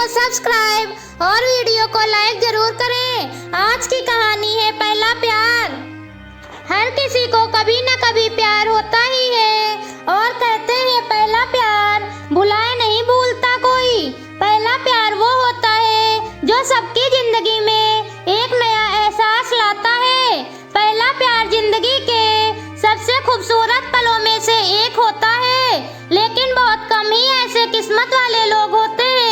को सब्सक्राइब और वीडियो को लाइक जरूर करें। आज की कहानी है पहला प्यार। हर किसी को कभी न कभी प्यार होता ही है और कहते हैं पहला प्यार भुलाए नहीं भूलता कोई। पहला प्यार वो होता है जो सबकी जिंदगी में एक नया एहसास लाता है। पहला प्यार जिंदगी के सबसे खूबसूरत पलों में से एक होता है, लेकिन बहुत कम ही ऐसे किस्मत वाले लोग होते हैं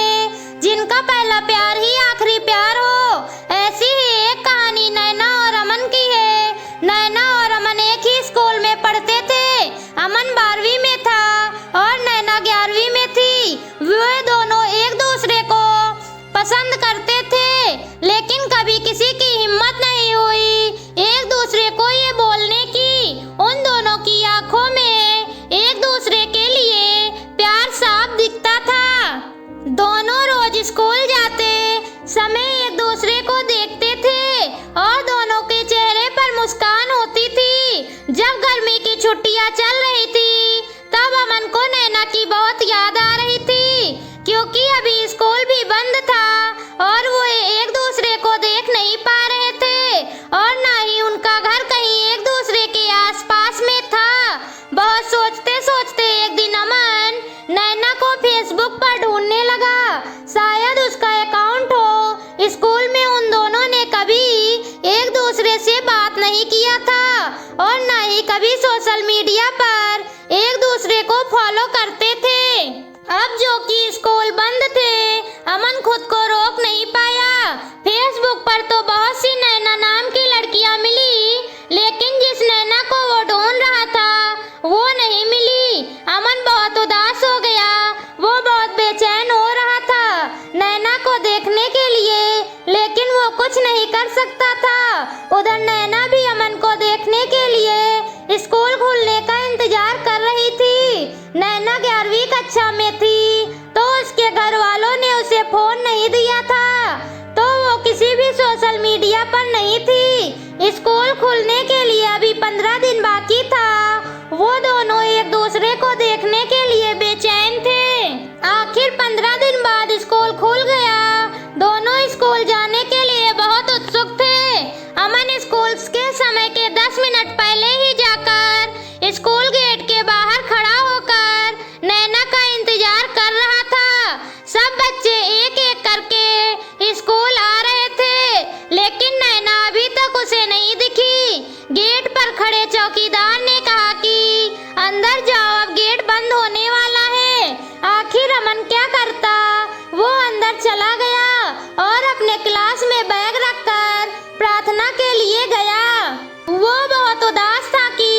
जिनका पहला प्यार ही आखिरी प्यार हो। ऐसी ही एक कहानी नैना और अमन की है। नैना और अमन एक ही स्कूल में पढ़ते थे। अमन 12वीं में था और नैना 11वीं में थी। वे दोनों एक दूसरे को पसंद करते थे, लेकिन कभी किसी की हिम्मत नहीं हुई एक दूसरे को ये बोलने की। उन दोनों की आंखों में एक दूसरे के लिए प्यार साफ दिखता था। दोनों रोज स्कूल जाते समय एक दूसरे को देखते थे और दोनों के चेहरे पर मुस्कान होती थी। जब गर्मी की छुट्टियां चल रही थी तब अमन को नैना की बहुत याद आ रही थी, क्योंकि अभी स्कूल भी बंद था और वो एक दूसरे को देख नहीं पा रहे थे और ना ही उनका घर कहीं एक दूसरे के आसपास में था। बहुत सोचते सोचते एक दिन अमन नैना को फेसबुक पर ढूंढने लगा। शायद उसका अकाउंट हो। स्कूल में उन दोनों ने कभी एक दूसरे से बात नहीं किया था और ना ही कभी सोशल मीडिया पर एक दूसरे को फॉलो करते थे। अब जो कि स्कूल बंद थे, अमन खुद को रोक नहीं पाया। फेसबुक पर तो बहुत सी नैना नाम की लड़कियां मिली, लेकिन जिस नैना को वो ढूंढ रहा था वो नहीं मिली। अमन बहुत उदास हो गया। वो बहुत बेचैन हो रहा था नैना को देखने के लिए, लेकिन वो कुछ नहीं कर सकता था। उधर नैना भी अमन को देखने के लिए स्कूल खुलने का इंतजार कर रही थी। नैना 11वीं कक्षा में थी तो उसके घर वालों ने उसे फोन नहीं दिया था, तो वो किसी भी सोशल मीडिया पर नहीं थी। स्कूल खुलने के लिए अभी 15 दिन बाकी था। वो दोनों एक दूसरे को देखने के लिए बेचैन थे। आखिर 15 दिन बाद स्कूल खुल गया। दोनों स्कूल जाने के लिए बहुत उत्सुक थे। अमन स्कूल के समय के 10 मिनट पहले ही जाकर स्कूल गेट के बाहर खड़ा होकर नैना का इंतजार कर रहा था। सब बच्चे एक एक करके स्कूल आ रहे थे, लेकिन नैना अभी तक उसे नहीं दिखी। गेट पर खड़े चौकीदार ने कहा कि अंदर जाओ, अब गेट बंद होने वाला है। आखिर अमन क्या करता? वो अंदर चला गया और अपने क्लास में बैग रखकर प्रार्थना के लिए गया। वो बहुत उदास था कि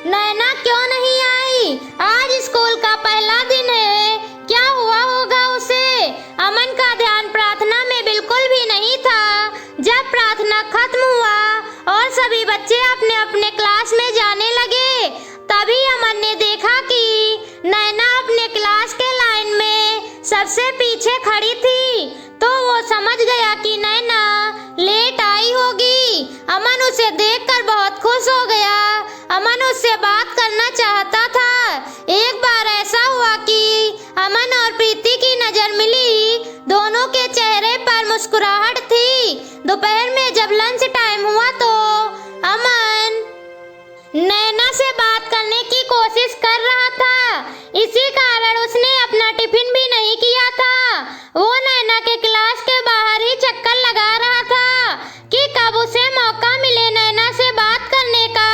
नैना क्यों नहीं आई। आज स्कूल का पहला दिन है, क्या हुआ होगा उसे? अमन का ध्यान प्रार्थना में बिल्कुल भी नहीं था। जब प्रार्थना खत्म हुआ और सभी बच्चे अपने अपने क्लास में जाने लगे, तभी अमन ने देखा कि नैना अपने क्लास के लाइन में सबसे पीछे खड़ी थी। तो वो समझ गया कि नैना लेट आई होगी। अमन उसे देखकर बहुत खुश हो गया। अमन उससे बात करना चाहता था। एक बार ऐसा हुआ कि अमन और प्रीति की नजर मिली। दोनों के चेहरे पर मुस्कुराहट थी। दोपहर में जब लंच टाइम हुआ तो अमन नैना से बात करने की कोशिश कर रहा था। इसी कारण उसने अपना टिफिन भी नहीं किया था। वो नैना के क्लास के बाहर ही चक्कर लगा रहा था कि कब उसे मौका मिले नैना से बात करने का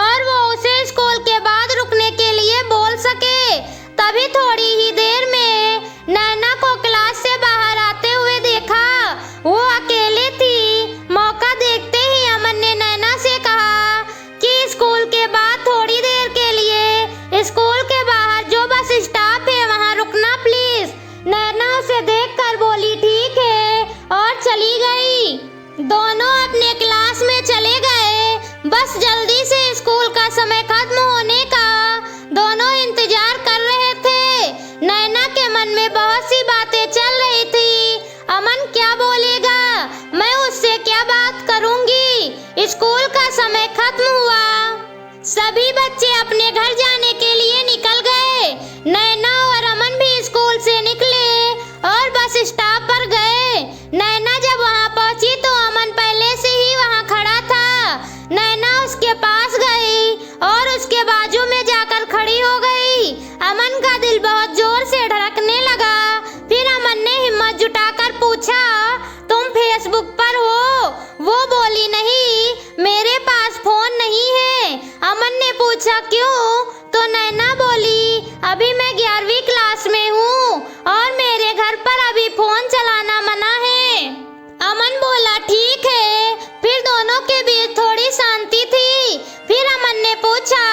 और वो उसे स्कूल के बाद रुकने के लिए बोल सके। तभी थोड़ी ही देर में नैना को क्लास से बाहर आते हुए देखा। वो अकेले थी। मौका देखते ही अमन ने नैना से कहा कि स्कूल के बाद थोड़ी देर के लिए स्कूल के बाहर जो बस स्टॉप है वहाँ रुकना प्लीज। नैना उसे देखकर बोली ठीक है और चली गई। दोनों अपने क्लास में चले गए। बस जल्दी से स्कूल का समय खत्म होने का दोनों इंतजार कर रहे थे। नैना के मन में बहुत सी बातें चल रही थी। अमन क्या बोलेगा, मैं उससे क्या बात करूंगी। स्कूल का समय खत्म हुआ। सभी बच्चे अपने घर जाने के लिए निकल गए। नैना और अमन भी स्कूल से निकले और बस स्टॉप पर पूछा क्यों, तो नैना बोली अभी मैं 11वीं क्लास में हूँ और मेरे घर पर अभी फोन चलाना मना है। अमन बोला ठीक है। फिर दोनों के बीच थोड़ी शांति थी। फिर अमन ने पूछा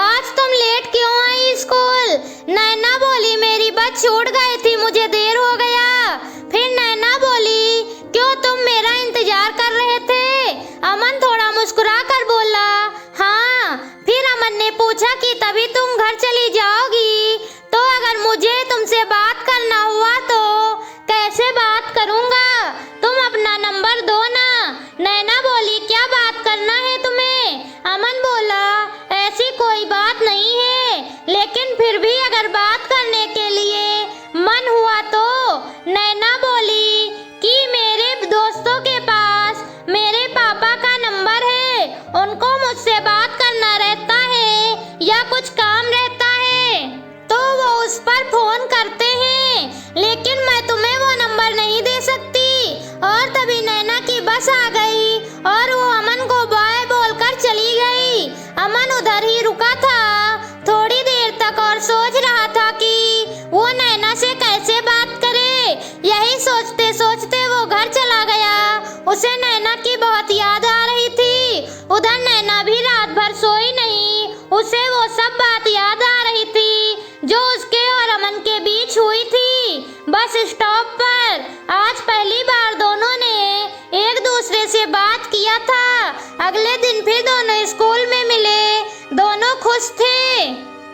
आज तुम लेट क्यों आई स्कूल? नैना बोली मेरी बस छूट गई थी, मुझे देर हो गया। फिर नैना बोली क्यों, तुम मेरा इंतजार कर रहे थे? अमन थोड़ा मुस्कुरा कर बोला हाँ। फिर अमन ने पूछा कि तभी तुम घर चली जाओगी, तो अगर मुझे तुमसे बात करना हुआ तो कैसे बात करूँगा? तुम अपना नंबर दो ना। नैना बोली क्या बात करना है तुम्हें? अमन बोला ऐसी कोई बात नहीं है, लेकिन फिर भी अगर बात करने के लिए मन हुआ तो। नैना बोली कि मेरे दोस्तों के पास मेरे पापा का नंबर है, उनको मुझसे बात करना रहता है या कुछ काम रहता है तो वो उस पर फोन करते हैं, लेकिन मैं तुम्हें वो नंबर नहीं दे सकती। और तभी नैना की बस आ गई और वो अमन को बाय बोलकर चली गई। अमन उधर ही रुका था थोड़ी देर तक और सोच रहा था कि वो नैना से कैसे बात करे। यही सोचते सोचते वो घर चला गया। उसे नैना की बहुत याद आ रही थी। उधर नैना भी रात भर सोई नहीं, उसे वो सब बात याद आ रही थी जो उसके और अमन के बीच हुई थी बस स्टॉप पर। आज पहली बार दोनों ने एक दूसरे से बात किया था। अगले दिन फिर दोनों स्कूल में मिले। दोनों खुश थे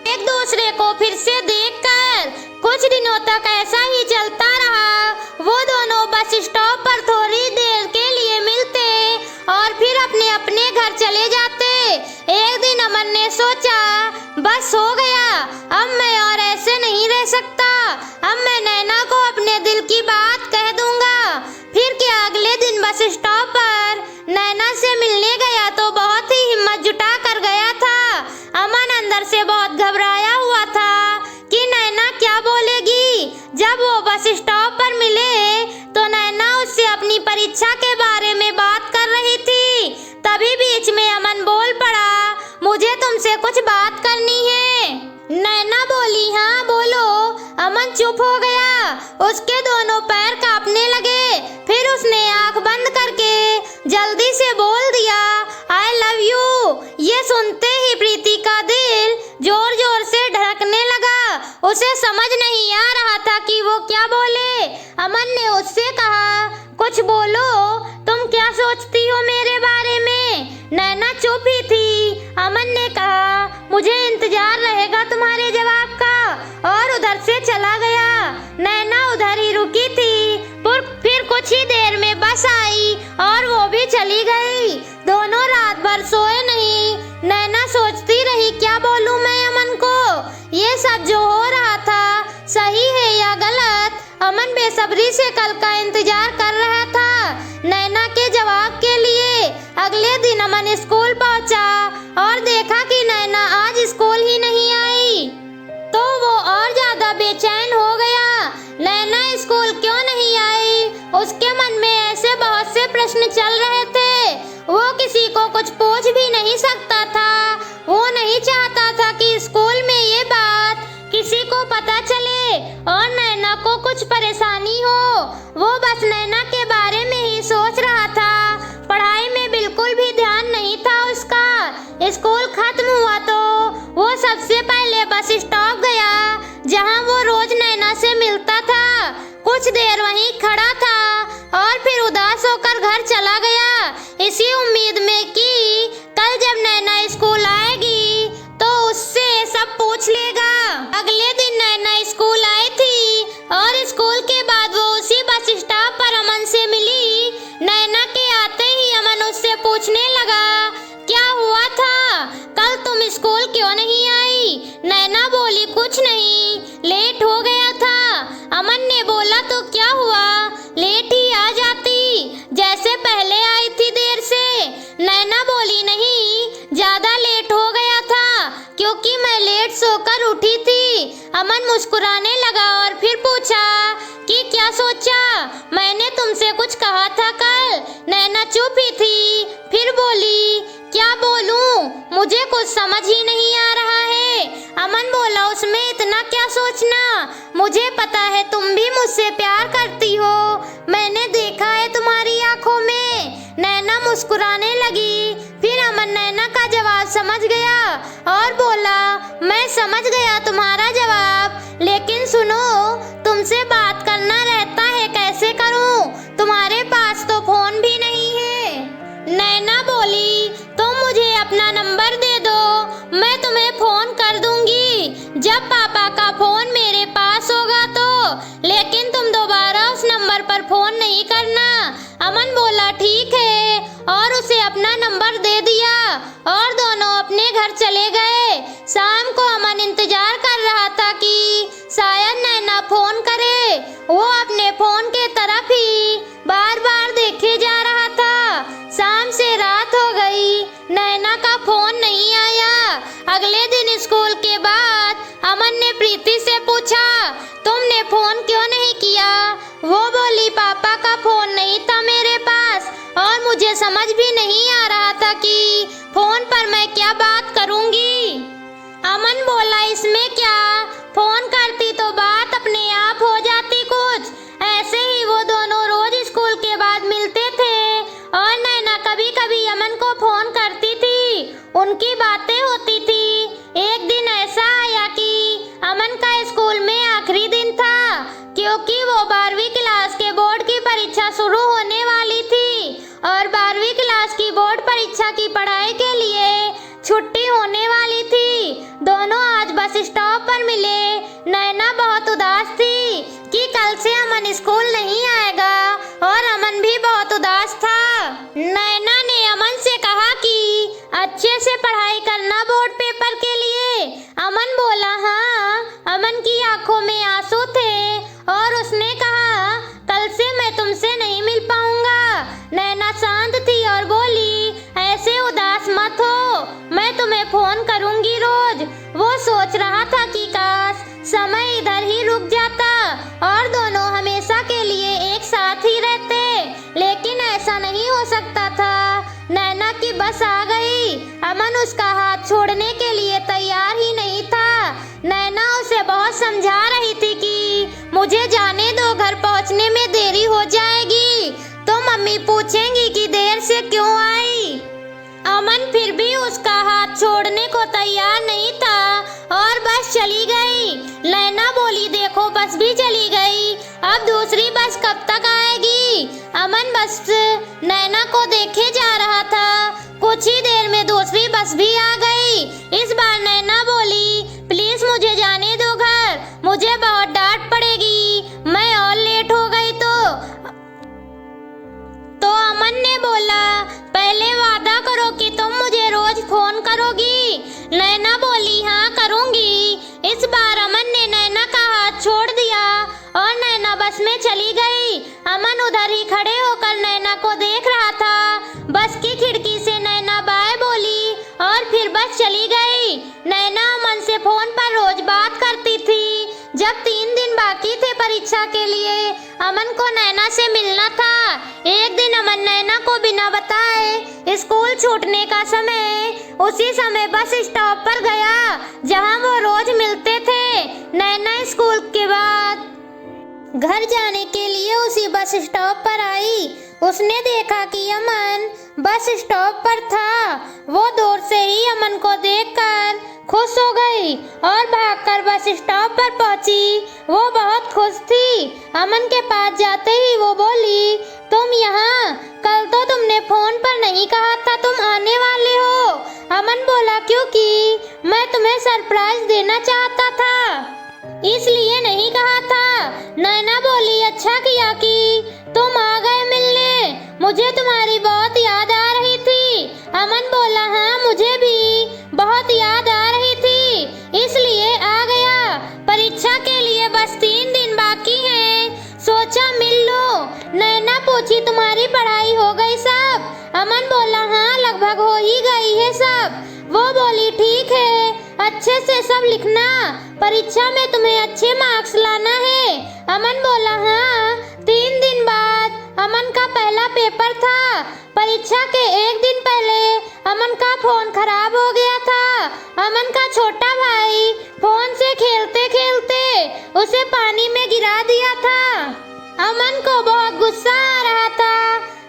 एक दूसरे को फिर से देखकर। कुछ दिनों तक ऐसा ही चलता रहा। वो दोनों बस स्टॉप पर थोड़ी देर के लिए मिलते और फिर अपने अपने घर चले जाते। एक दिन अमन ने सोचा बस हो गया, अब मैं और ऐसे नहीं रह सकता। अब मैं नैना को अपने दिल की बात कह दूंगा। फिर क्या अगले दिन बस स्टॉप पर नैना से मिलने गया तो बहुत ही हिम्मत जुटा कर गया था। अमन अंदर से बहुत घबराया हुआ था कि नैना क्या बोलेगी। जब वो बस स्टॉप पर मिले तो नैना उससे अपनी परीक्षा के बारे में बात कर रही थी। तभी बीच में अमन बोल पड़ा मुझे तुमसे कुछ बात करनी है। नैना बोली हाँ बोलो। अमन चुप हो गया, उसके दोनों पैर कांपने लगे। फिर उसने आंख बंद करके जल्दी से बोल दिया आई लव यू। ये सुनते ही प्रीति का दिल जोर जोर से धड़कने लगा। उसे समझ नहीं आ रहा था कि वो क्या बोले। अमन ने उससे कहा कुछ बोलो, तुम क्या सोचती हो मेरे बारे में? नैना चुप ही थी। अमन ने कहा मुझे इंतजार रहेगा तुम्हारे जवाब का और उधर से चला गया। नैना उधर ही रुकी थी। फिर कुछ ही देर में बस आई और वो भी चली गई। दोनों रात भर सोए नहीं। नैना सोचती रही क्या बोलूं मैं अमन को? ये सब जो हो रहा था सही है या गलत? अमन बेसब्री से कल का इंतजार कर रहा था नैना के जवाब के लिए। अगले दिन अमन स्कूल पहुंचा और देखा कि नैना आज स्कूल ही नहीं आई तो वो और ज्यादा बेचैन हो गया। नैना स्कूल क्यों नहीं आई? उसके मन में ऐसे बहुत से प्रश्न चल रहे थे। वो किसी को कुछ पूछ भी नहीं सकता था। वो नहीं चाहता था कि स्कूल में ये बात किसी को पता चले और नैना को कुछ परेशानी हो। वो बस नैना के बारे में ही सोच रहा था। पढ़ाई में बिल्कुल भी ध्यान नहीं था उसका। स्कूल खत्म हुआ तो वो सबसे पहले बस स्टॉप गया जहां वो रोज नैना से मिलता था। कुछ देर वहीं खड़ा था और फिर उदास होकर घर चला गया, इसी उम्मीद में कि कल जब नैना स्कूल आएगी तो उससे सब पूछ लेगा। अगले दिन नैना स्कूल आई थी और स्कूल के बाद वो उसी बस स्टॉप पर अमन से मिली। नैना के आते ही अमन उससे पूछने लगा क्या हुआ था, कल तुम स्कूल क्यों नहीं आई? नैना बोली कुछ नहीं, लेट हो गया था। अमन ने बोला तो क्या हुआ, लेट ही आ जाती जैसे पहले आई थी देर से। नैना बोली नहीं, ज्यादा लेट हो गया था क्योंकि मैं लेट सोकर उठी थी। अमन मुस्कुराने लगा और फिर पूछा कि क्या सोचा, मैंने तुमसे कुछ कहा था कल? नैना चुप ही थी। फिर बोली क्या बोलूं, मुझे कुछ समझ ही नहीं आ रहा है। अमन बोला, उसमें इतना क्या सोचना, मुझे पता है तुम भी मुझसे प्यार करती हो, मैंने देखा है तुम्हारी आंखों में। नैना मुस्कुराने लगी। फिर अमन नैना का जवाब समझ गया और बोला, मैं समझ गया तुम्हारा जवाब, लेकिन सुनो, तुमसे बात करना रहता है, कैसे करूं, तुम्हारे पास तो फोन भी नहीं है। नैना बोली, तुम मुझे अपना नंबर दे दो, मैं तुम्हें फोन कर दूंगी जब पापा का फोन मेरे पास होगा तो, लेकिन तुम दोबारा उस नंबर पर फोन नहीं करना। अमन बोला, ठीक है, और उसे अपना नंबर दे दिया और दोनों अपने घर चले गए। शाम को अमन इंतजार कर रहा था कि शायद नैना फोन करे। वो अपने फोन के तरफ ही बार बार देखे जा रहा था। शाम से रात हो गई, नैना का फोन नहीं आया। अगले दिन स्कूल के बाद अमन ने प्रीति से पूछा, तुमने फोन क्यों नहीं किया? वो बोली, पापा का फोन नहीं था मेरे पास और मुझे समझ भी नहीं आ रहा था कि फोन पर मैं क्या बात करूंगी। अमन बोला, इसमें क्या, फोन करती तो बात अपने आप हो जाती कुछ। ऐसे ही वो दोनों रोज स्कूल के बाद मिलते थे और नैना कभी कभी अमन को फोन करती थी, उनकी बातें होती थी। एक दिन ऐसा आया कि अमन का स्कूल में आखिरी दिन था, क्योंकि वो 12वीं क्लास के बोर्ड की परीक्षा शुरू होने वाली थी और 12वीं क्लास की बोर्ड परीक्षा की पढ़ाई के लिए छुट्टी होने वाली थी। दोनों आज बस स्टॉप पर मिले। नैना बहुत उदास थी कि कल से अमन स्कूल नहीं आएगा और अमन भी बहुत उदास था। नैना ने अमन से कहा कि अच्छे से पढ़ाई करना बोर्ड पेपर के लिए। अमन बोला, हाँ। अमन की आंखों में आंसू थे और उसने कहा, कल से मैं तुमसे नहीं मिल पाऊंगा। नैना शांत थी और बोली, ऐसे उदास मत हो, मैं तुम्हें फोन करूंगी रोज। वो सोच रहा था कि काश समय इधर ही रुक जाता और दोनों हमेशा के लिए एक साथ ही रहते, लेकिन ऐसा नहीं हो सकता था। नैना की बस आ गई। अमन उसका हाथ छोड़ने के लिए तैयार ही नहीं था। नैना उसे बहुत समझा रही थी कि मुझे जाने दो, घर पहुंचने में देरी हो जाएगी तो मम्मी पूछेंगी कि देर से क्यों आई। अमन फिर भी उसका हाथ छोड़ने को तैयार नहीं था और बस चली गई। नैना बोली, देखो बस भी चली गई, अब दूसरी बस कब तक आएगी? अमन बस नैना को देखे जा रहा था। कुछ ही देर में दूसरी बस भी आ गई। इस बार नैना बोली, प्लीज मुझे जाने दो घर, मुझे बहुत डांट पड़ेगी, मैं और लेट हो गई तो अमन ने बोला, पहले वादा करो कि तुम मुझे रोज फोन करोगी। नैना बोली, हाँ करूंगी। इस बार अमन ने नैना का हाथ छोड़ दिया और नैना बस में चली गई। अमन उधर ही खड़े होकर नैना को देख रहा था। बस की खिड़की से नैना बाय बोली और फिर बस चली गई। नैना अमन से फोन पर रोज बात करती थी। जब 3 दिन बाकी थे परीक्षा के लिए, अमन को नैना से मिलना था। एक दिन अमन नैना को बिना बताए स्कूल छूटने का समय उसी समय बस स्टॉप पर गया जहां वो रोज मिलते थे। नैना स्कूल के बाद घर जाने के लिए उसी बस स्टॉप पर आई। उसने देखा कि अमन बस स्टॉप पर था। वो दूर से ही अमन को देखकर खुश हो गई और भागकर बस स्टॉप पर पहुंची। वो बहुत खुश थी। अमन के पास जाते ही वो बोली, तुम यहाँ? कल तो तुमने फोन पर नहीं कहा था तुम आने वाले हो। अमन बोला, क्योंकि मैं तुम्हें सरप्राइज देना चाहता था, इसलिए नहीं कहा था। नैना बोली, अच्छा किया कि तुम आ गए मिलने, मुझे तुम्हारी बहुत याद आ रही थी। अमन बोला, हाँ मुझे भी बहुत याद आ रही थी, इसलिए आ गया। परीक्षा के लिए बस 3 दिन बाकी हैं, सोचा मिल लो। नैना पूछी, तुम्हारी पढ़ाई हो गई सब? अमन बोला, हाँ लगभग हो ही गई है सब। वो बोली, ठीक है, अच्छे से सब लिखना, परीक्षा में तुम्हें अच्छे मार्क्स लाना है। अमन बोला, हाँ। 3 दिन बाद अमन का पहला पेपर था। परीक्षा के एक दिन पहले अमन का फोन खराब हो गया था। अमन का छोटा भाई फोन से खेलते खेलते उसे पानी में गिरा दिया था। अमन को बहुत गुस्सा आ रहा था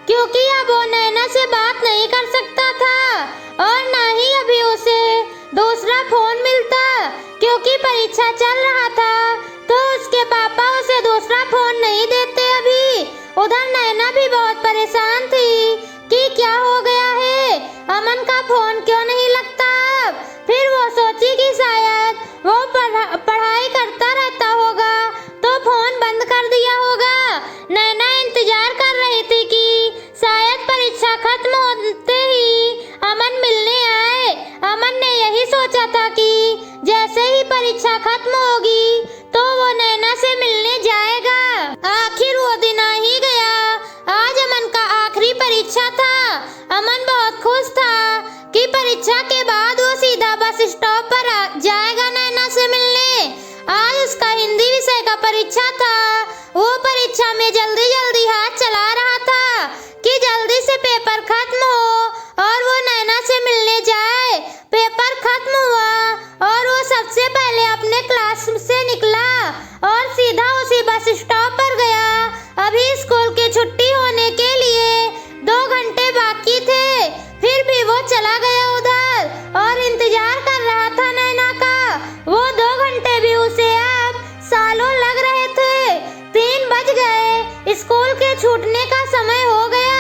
क्योंकि अब वो नैना से बात नहीं कर सकता था और ना ही अभी उसे दूसरा फोन मिलता क्योंकि परीक्षा चल रहा था, तो उसके पापा उसे दूसरा फोन नहीं देते अभी। उधर नैना भी बहुत परेशान थी कि क्या हो गया है, अमन का फोन क्यों नहीं लगता अब। फिर वो सोची कि शायद वो पढ़ाई करता रहता होगा तो फोन बंद कर दिया होगा। नैना इंतजार कर रही थी कि शायद परीक्षा खत्म होते ही अमन मिलने आए। अमन ने यही सोचा था कि जैसे ही परीक्षा खत्म होगी तो वो नैना से मिलने जाएगा। आखिर वो दिन आ ही गया। आज अमन का आखिरी परीक्षा था। अमन बहुत खुश था कि परीक्षा के बाद वो सीधा बस स्टॉप पर जाएगा नैना से मिलने। आज उसका हिंदी विषय का परीक्षा था। वो परीक्षा में जल्दी जल्दी हाथ चला रहा था कि जल्दी से पेपर खत्म हो और वो नैना से मिलने जाए। पेपर खत्म हुआ और वो सबसे पहले अपने क्लास से निकला और सीधा उसी बस स्टॉप पर गया। अभी स्कूल की छुट्टी होने के लिए 2 घंटे बाकी थे, फिर भी वो चला गया उधर और इंतजार कर रहा था नैना का। वो 2 घंटे भी उसे अब सालों लग रहे थे। 3 बज गए, स्कूल के छूटने का समय हो गया।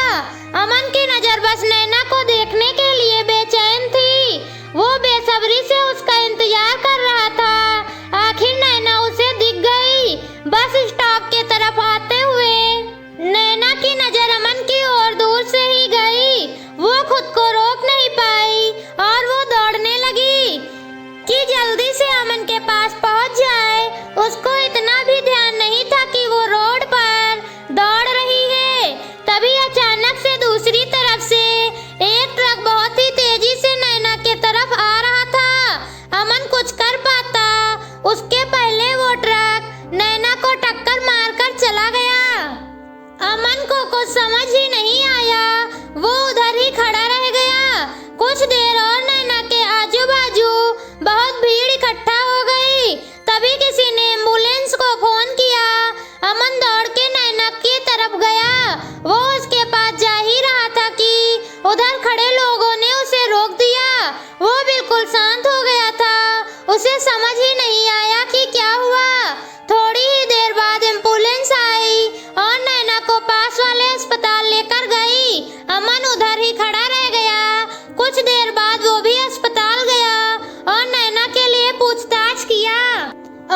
अमन की नजर बस नैना को देखने के लिए बेचैन थी। वो बेसब्री से उसका इंतजार कर रहा था। आखिर नैना उसे दिख गई बस स्टॉप के तरफ आते हुए। नैना की नजर अमन की ओर दूर से ही गई। वो खुद को रोक नहीं पाई और वो दौड़ने लगी कि जल्दी से अमन के पास पहुंच जाए। उसको इतना भी ध्यान नहीं था कि वो रोड पर दौड़ रही है। तभी अचानक से दूसरी तरफ से एक ट्रक बहुत ही तेजी से नैना के तरफ आ रहा था। अमन कुछ कर पाता उसके पहले वो ट्रक नैना को टक्कर मारकर चला गया। अमन को कुछ समझ ही नहीं आया। वो उधर ही खड़ा रह गया। कुछ देर और नैना के आजू बाजू बहुत भीड़ इकट्ठा हो गई। तभी किसी ने एम्बुलेंस को फोन किया। अमन दौड़ के नैना की तरफ गया। वो उसके पास जा ही रहा था कि उधर खड़े लोगों ने उसे रोक दिया। वो बिल्कुल शांत हो गया था। उसे समझ ही नहीं आया कि क्या हुआ। थोड़ी ही देर बाद एम्बुलेंस आई और नैना को पास वाले अस्पताल लेकर गई। अमन उधर ही खड़ा रह गया। कुछ देर बाद वो भी अस्पताल गया और नैना के लिए पूछताछ किया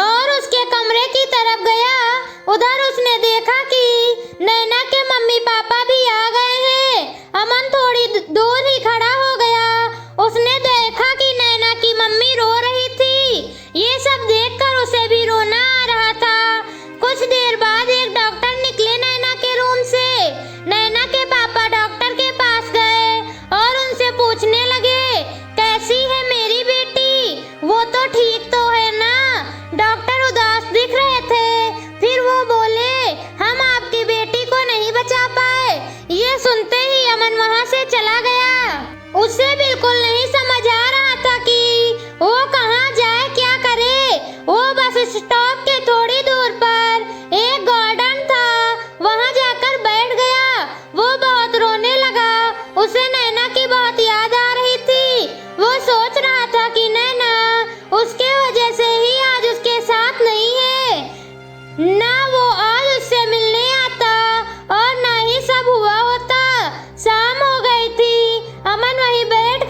और उसके कमरे की तरफ गया। उधर उसने देखा कि नैना के मम्मी पापा भी आ गए हैं। अमन थोड़ी दूर ही खड़ा हो गया। उसने देखा कि नैना की मम्मी रो रही थी। ये सब देखकर उसे भी रोना आ रहा था। कुछ देर बाद एक डॉक्टर निकले नैना के रूम से। नैना के पापा डॉक्टर के पास गए और उनसे पूछने लगे, कैसी है मेरी बेटी? वो तो ठीक तो है ना? डॉक्टर उदास दिख रहे थे। फिर वो बोले, हम आपकी बेटी को नहीं बचा पाए। ये सुनते ही अमन वहां से चला गया। उसे बिल्कुल नहीं समझ आ रहा था कि वो कहाँ जाए, क्या करे। वो बस स्टॉप के थोड़ी दूर पर एक गार्डन था, वहां जाकर बैठ गया। वो बहुत रोने लगा। उसे नैना की बहुत याद आ रही थी। वो सोच रहा था कि नैना उसके वजह से ही आज उसके साथ नहीं है। ना वो आज उससे मिलने आता और ना ही सब हुआ होता। शाम हो गई थी। अमन वहीं बैठ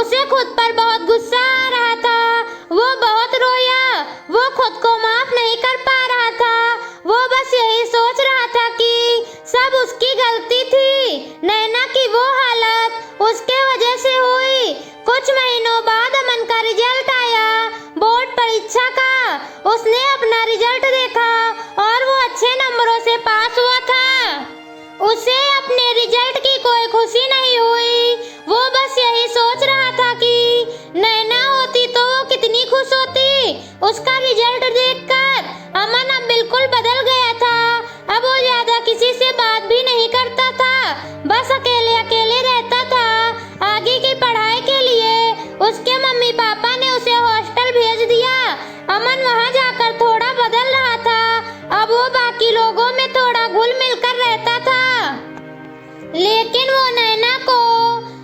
उसे खुद पर बहुत गुस्सा आ रहा था। वो बहुत रोया। वो खुद को माफ नहीं कर पा रहा था। वो बस यही सोच रहा था कि सब उसकी गलती थी। नैना की वो हालत उसके वजह से हुई। कुछ महीनों बाद अमन का रिजल्ट आया, बोर्ड परीक्षा का। उसने अपना रिजल्ट देखा और वो अच्छे नंबरों से पास हुआ था। उसे अपने रिजल्ट की कोई खुशी नहीं हुई। वो बस यही सोच रहा था कि नैना होती तो वो कितनी खुश होती। उसका रिजल्ट देखकर अमन अब बिल्कुल बदल गया था। अब वो ज्यादा किसी से बात भी नहीं करता था, बस अकेले अकेले रहता था। आगे की पढ़ाई के लिए उसके मम्मी पापा ने उसे हॉस्टल भेज दिया। अमन वहां जाकर थोड़ा बदल रहा था। अब वो बाकी लोगों में थोड़ा घुल मिल कर रहता था, लेकिन वो नैना को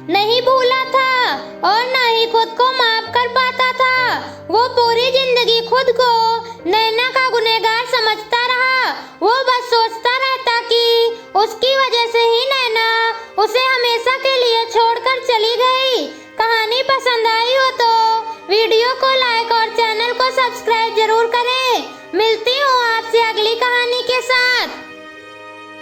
नहीं भूला था और न ही खुद को माफ कर पाता था। वो पूरी जिंदगी खुद को नैना का गुनहगार समझता रहा। वो बस सोचता रहता कि उसकी वजह से ही नैना उसे हमेशा के लिए छोड़कर चली गई। कहानी पसंद आई हो तो वीडियो को लाइक और चैनल को सब्सक्राइब जरूर करें। मिलती हूँ आपसे अगली कहानी के साथ।